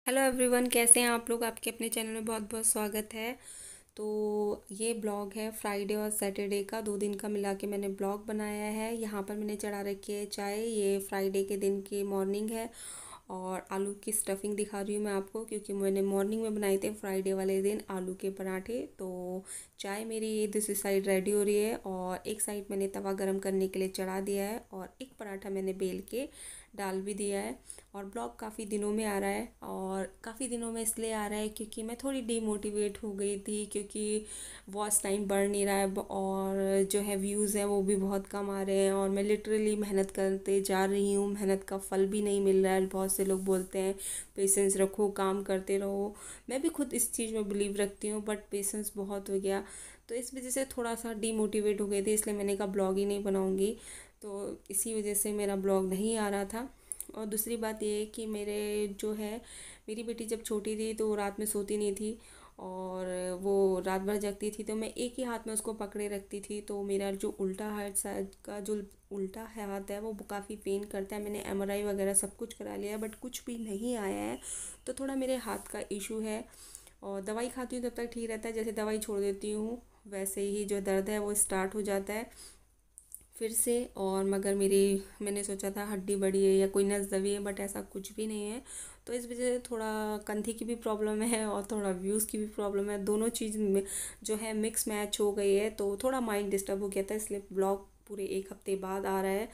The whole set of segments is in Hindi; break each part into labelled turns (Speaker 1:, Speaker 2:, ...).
Speaker 1: हेलो एवरीवन, कैसे हैं आप लोग। आपके अपने चैनल में बहुत बहुत स्वागत है। तो ये ब्लॉग है फ्राइडे और सैटरडे का, 2 दिन का मिला के मैंने ब्लॉग बनाया है। यहाँ पर मैंने चढ़ा रखी है चाय। ये फ्राइडे के दिन की मॉर्निंग है और आलू की स्टफिंग दिखा रही हूँ मैं आपको, क्योंकि मैंने मॉर्निंग में बनाए थे फ्राइडे वाले दिन आलू के पराठे। तो चाय मेरी दूसरी साइड रेडी हो रही है और एक साइड मैंने तवा गरम करने के लिए चढ़ा दिया है और एक पराठा मैंने बेल के डाल भी दिया है। और ब्लॉग काफ़ी दिनों में आ रहा है, और काफ़ी दिनों में इसलिए आ रहा है क्योंकि मैं थोड़ी डीमोटिवेट हो गई थी, क्योंकि वॉच टाइम बढ़ नहीं रहा है और जो है व्यूज़ हैं वो भी बहुत कम आ रहे हैं। और मैं लिटरली मेहनत करते जा रही हूँ, मेहनत का फल भी नहीं मिल रहा है। बहुत से लोग बोलते हैं पेशेंस रखो, काम करते रहो। मैं भी खुद इस चीज़ में बिलीव रखती हूँ, बट पेशेंस बहुत हो गया। तो इस वजह से थोड़ा सा डीमोटिवेट हो गई थी, इसलिए मैंने कहा ब्लॉग ही नहीं बनाऊँगी। तो इसी वजह से मेरा ब्लॉग नहीं आ रहा था। और दूसरी बात ये है कि मेरे जो है मेरी बेटी जब छोटी थी तो वो रात में सोती नहीं थी और वो रात भर जगती थी, तो मैं एक ही हाथ में उसको पकड़े रखती थी। तो मेरा जो उल्टा हाथ साइड का जो उल्टा हाथ है वो काफ़ी पेन करता है। मैंने एमआरआई वगैरह सब कुछ करा लिया है, बट कुछ भी नहीं आया है। तो थोड़ा मेरे हाथ का इशू है और दवाई खाती हूँ तब तक ठीक रहता है। जैसे दवाई छोड़ देती हूँ वैसे ही जो दर्द है वो स्टार्ट हो जाता है फिर से। और मगर मैंने सोचा था हड्डी बड़ी है या कोई नस दबी है, बट ऐसा कुछ भी नहीं है। तो इस वजह से थोड़ा कंधे की भी प्रॉब्लम है और थोड़ा व्यूज़ की भी प्रॉब्लम है। दोनों चीज़ में जो है मिक्स मैच हो गई है, तो थोड़ा माइंड डिस्टर्ब हो गया था, इसलिए ब्लॉग पूरे एक हफ्ते बाद आ रहा है।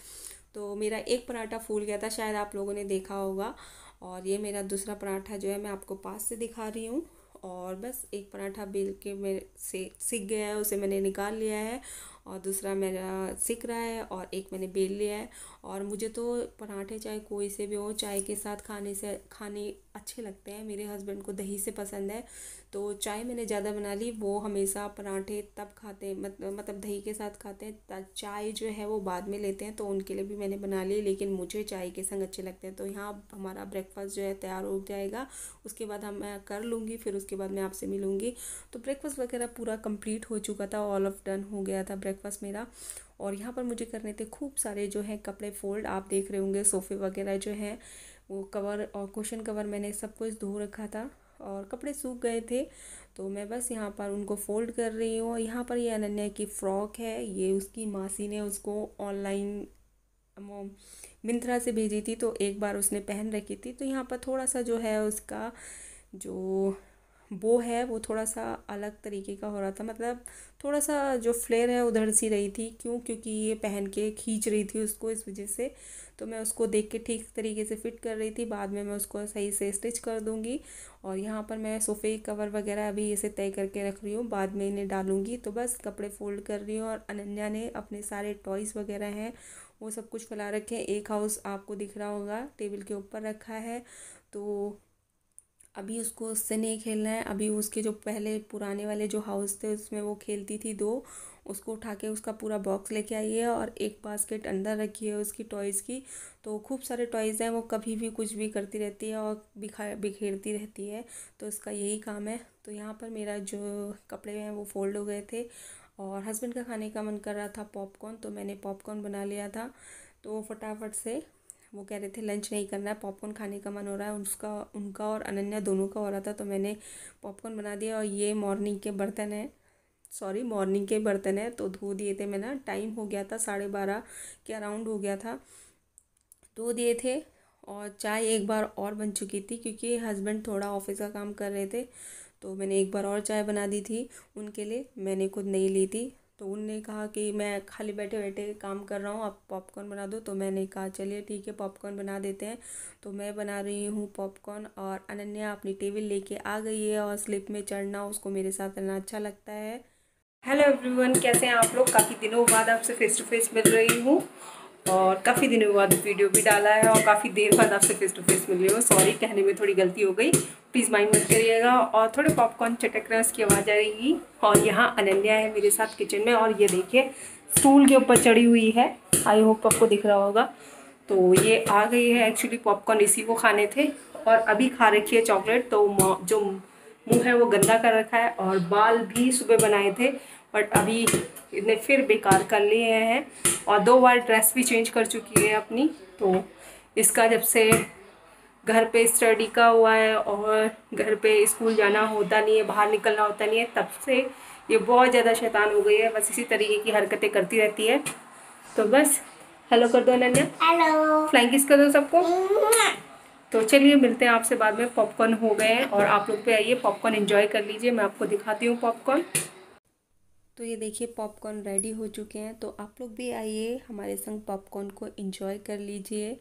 Speaker 1: तो मेरा एक पराठा फूल गया था, शायद आप लोगों ने देखा होगा। और ये मेरा दूसरा पराठा जो है मैं आपको पास से दिखा रही हूँ। और बस एक पराठा बेल के मेरे से सिक गया है, उसे मैंने निकाल लिया है। और दूसरा मेरा सिक रहा है और एक मैंने बेल लिया है। और मुझे तो पराठे चाहे कोई से भी हो, चाय के साथ खाने अच्छे लगते हैं। मेरे हस्बैंड को दही से पसंद है, तो चाय मैंने ज़्यादा बना ली। वो हमेशा पराठे तब खाते हैं, मतलब दही के साथ खाते हैं। चाय जो है वो बाद में लेते हैं, तो उनके लिए भी मैंने बना ली, लेकिन मुझे चाय के संग अच्छे लगते हैं। तो यहाँ हमारा ब्रेकफास्ट जो है तैयार हो जाएगा, उसके बाद मैं कर लूँगी, फिर उसके बाद मैं आपसे मिलूँगी। तो ब्रेकफास्ट वगैरह पूरा कंप्लीट हो चुका था, ऑल ऑफ डन हो गया था ब्रेकफास्ट मेरा। और यहाँ पर मुझे करने थे खूब सारे जो है कपड़े फोल्ड। आप देख रहे होंगे सोफ़े वगैरह जो है वो कवर और कुशन कवर मैंने सब कुछ धो रखा था और कपड़े सूख गए थे। तो मैं बस यहाँ पर उनको फ़ोल्ड कर रही हूँ। और यहाँ पर ये अनन्या की फ़्रॉक है, ये उसकी मासी ने उसको ऑनलाइन मिंत्रा से भेजी थी, तो एक बार उसने पहन रखी थी। तो यहाँ पर थोड़ा सा जो है उसका जो वो है वो थोड़ा सा अलग तरीके का हो रहा था, मतलब थोड़ा सा जो फ्लेयर है उधर सी रही थी। क्यों? क्योंकि ये पहन के खींच रही थी उसको, इस वजह से। तो मैं उसको देख के ठीक तरीके से फिट कर रही थी, बाद में मैं उसको सही से स्टिच कर दूँगी। और यहाँ पर मैं सोफ़े कवर वगैरह अभी इसे तय करके रख रही हूँ, बाद में इन्हें डालूँगी। तो बस कपड़े फोल्ड कर रही हूँ और अनन्या ने अपने सारे टॉयज़ वगैरह हैं वो सब कुछ फैला रखे हैं। एक हाउस आपको दिख रहा होगा टेबल के ऊपर रखा है, तो अभी उसको उससे नहीं खेलना है। अभी उसके जो पहले पुराने वाले जो हाउस थे उसमें वो खेलती थी दो, उसको उठा के उसका पूरा बॉक्स लेके आई है और एक बास्केट अंदर रखी है उसकी टॉयज़ की। तो खूब सारे टॉयज़ हैं, वो कभी भी कुछ भी करती रहती है और बिखेरती रहती है, तो उसका यही काम है। तो यहाँ पर मेरा जो कपड़े हैं वो फोल्ड हो गए थे और हस्बैंड का खाने का मन कर रहा था पॉपकॉर्न, तो मैंने पॉपकॉर्न बना लिया था। तो फटाफट से वो कह रहे थे लंच नहीं करना है, पॉपकॉर्न खाने का मन हो रहा है उसका, उनका और अनन्या दोनों का हो रहा था। तो मैंने पॉपकॉर्न बना दिया। और ये मॉर्निंग के बर्तन है, सॉरी मॉर्निंग के बर्तन है, तो धो दिए थे मैंने। टाइम हो गया था 12:30 के अराउंड हो गया था, धो दिए थे। और चाय एक बार और बन चुकी थी, क्योंकि हस्बैंड थोड़ा ऑफिस का काम कर रहे थे, तो मैंने एक बार और चाय बना दी थी उनके लिए, मैंने खुद नहीं ली थी। तो उनने कहा कि मैं खाली बैठे बैठे काम कर रहा हूँ, आप पॉपकॉर्न बना दो। तो मैंने कहा चलिए ठीक है, पॉपकॉर्न बना देते हैं। तो मैं बना रही हूँ पॉपकॉर्न और अनन्या अपनी टेबल लेके आ गई है। और स्लिप में चढ़ना उसको मेरे साथ रहना अच्छा लगता है। हेलो एवरीवन, कैसे हैं आप लोग। काफ़ी दिनों बाद आपसे फेस टू फेस मिल रही हूँ और काफ़ी दिनों बाद वीडियो भी डाला है और काफ़ी देर बाद आपसे फेस टू फेस मिल रही हूँ। सॉरी, कहने में थोड़ी गलती हो गई, प्लीज़ माइंड मत करिएगा। और थोड़े पॉपकॉर्न चटक रहे हैं, उसकी आवाज़ आ रहेगी। और यहाँ अनन्या है मेरे साथ किचन में, और ये देखिए स्टूल के ऊपर चढ़ी हुई है, आई होप आपको दिख रहा होगा। तो ये आ गई है, एक्चुअली पॉपकॉर्न इसी को खाने थे और अभी खा रखी है चॉकलेट। तो जो मुंह है वो गंदा कर रखा है और बाल भी सुबह बनाए थे, बट अभी इतने फिर बेकार कर लिए हैं। और 2 बार ड्रेस भी चेंज कर चुकी है अपनी। तो इसका जब से घर पे स्टडी का हुआ है और घर पे स्कूल जाना होता नहीं है, बाहर निकलना होता नहीं है, तब से ये बहुत ज़्यादा शैतान हो गई है। बस इसी तरीके की हरकतें करती रहती है। तो बस हेलो कर दो अनन्या, हेलो, फ्लाइंग किस कर दो सबको। तो चलिए मिलते हैं आपसे बाद में। पॉपकॉर्न हो गए हैं और आप लोग पे आइए पॉपकॉर्न एंजॉय कर लीजिए। मैं आपको दिखाती हूँ पॉपकॉर्न। तो ये देखिए पॉपकॉर्न रेडी हो चुके हैं, तो आप लोग भी आइए हमारे संग पॉपकॉर्न को एंजॉय कर लीजिए।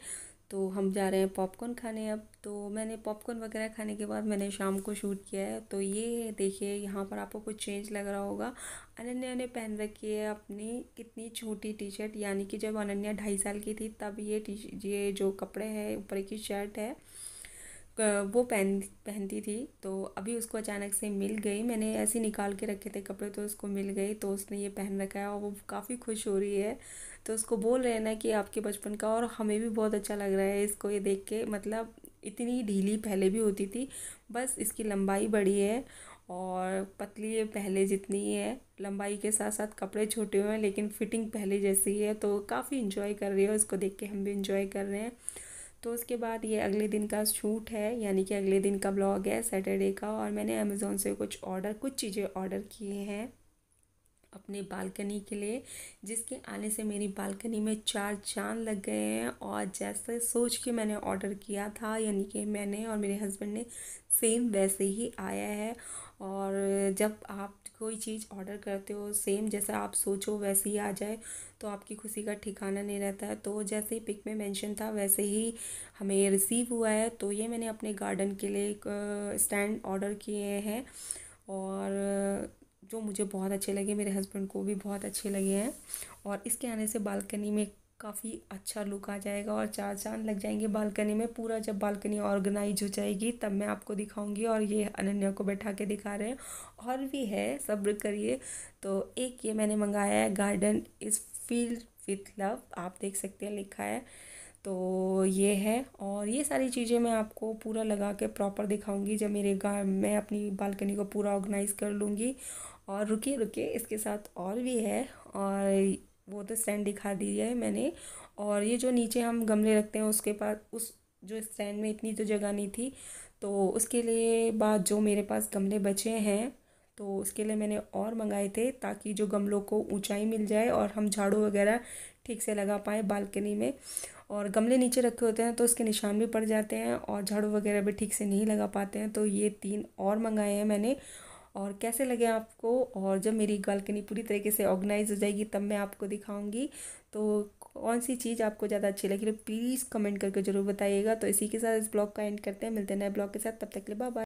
Speaker 1: तो हम जा रहे हैं पॉपकॉर्न खाने अब। तो मैंने पॉपकॉर्न वगैरह खाने के बाद मैंने शाम को शूट किया है। तो ये देखिए यहाँ पर आपको कुछ चेंज लग रहा होगा। अनन्या ने पहन रखी है अपनी कितनी छोटी टी शर्ट, यानी कि जब अनन्या 2.5 साल की थी तब ये जो कपड़े हैं, ऊपर की शर्ट है, वो पहनती थी। तो अभी उसको अचानक से मिल गई, मैंने ऐसे निकाल के रखे थे कपड़े तो उसको मिल गई, तो उसने ये पहन रखा है और वो काफ़ी खुश हो रही है। तो उसको बोल रहे हैं ना कि आपके बचपन का, और हमें भी बहुत अच्छा लग रहा है इसको ये देख के। मतलब इतनी ढीली पहले भी होती थी, बस इसकी लंबाई बड़ी है और पतली है पहले जितनी ही है। लंबाई के साथ साथ कपड़े छोटे हुए हैं लेकिन फिटिंग पहले जैसी ही है। तो काफ़ी इन्जॉय कर रही है, इसको देख के हम भी इन्जॉय कर रहे हैं। तो उसके बाद ये अगले दिन का शूट है, यानी कि अगले दिन का ब्लॉग है सैटरडे का। और मैंने अमेज़ोन से कुछ चीज़ें ऑर्डर किए हैं अपने बालकनी के लिए, जिसके आने से मेरी बालकनी में 4 चांद लग गए हैं। और जैसे सोच के मैंने ऑर्डर किया था, यानी कि मैंने और मेरे हस्बैंड ने, सेम वैसे ही आया है। और जब आप कोई चीज़ ऑर्डर करते हो सेम जैसा आप सोचो वैसे ही आ जाए, तो आपकी खुशी का ठिकाना नहीं रहता है। तो जैसे ही पिक में मेंशन था वैसे ही हमें रिसीव हुआ है। तो ये मैंने अपने गार्डन के लिए एक स्टैंड ऑर्डर किए हैं, और जो मुझे बहुत अच्छे लगे, मेरे हस्बैंड को भी बहुत अच्छे लगे हैं। और इसके आने से बालकनी में काफ़ी अच्छा लुक आ जाएगा और 4 चांद लग जाएंगे बालकनी में। पूरा जब बालकनी ऑर्गेनाइज हो जाएगी तब मैं आपको दिखाऊंगी। और ये अनन्या को बैठा के दिखा रहे हैं, और भी है, सब्र करिए। तो एक ये मैंने मंगाया है, garden is field with love, आप देख सकते हैं लिखा है। तो ये है, और ये सारी चीज़ें मैं आपको पूरा लगा के प्रॉपर दिखाऊंगी जब मैं अपनी बालकनी को पूरा ऑर्गेनाइज़ कर लूँगी। और रुकिए रुकिए, इसके साथ और भी है। और वो तो स्टैंड दिखा दिया है मैंने। और ये जो नीचे हम गमले रखते हैं उसके पास, उस जो स्टैंड में इतनी तो जगह नहीं थी, तो उसके लिए बाद जो मेरे पास गमले बचे हैं, तो उसके लिए मैंने और मंगाए थे, ताकि जो गमलों को ऊंचाई मिल जाए और हम झाड़ू वगैरह ठीक से लगा पाएँ बालकनी में। और गमले नीचे रखे होते हैं तो उसके निशान भी पड़ जाते हैं और झाड़ू वगैरह भी ठीक से नहीं लगा पाते हैं। तो ये 3 और मंगाए हैं मैंने। और कैसे लगे आपको, और जब मेरी बालकनी पूरी तरीके से ऑर्गेनाइज हो जाएगी तब मैं आपको दिखाऊंगी। तो कौन सी चीज़ आपको ज़्यादा अच्छी लगी, प्लीज़ कमेंट करके ज़रूर बताइएगा। तो इसी के साथ इस ब्लॉग का एंड करते हैं, मिलते हैं नए ब्लॉग के साथ, तब तक के लिए बाय बाय।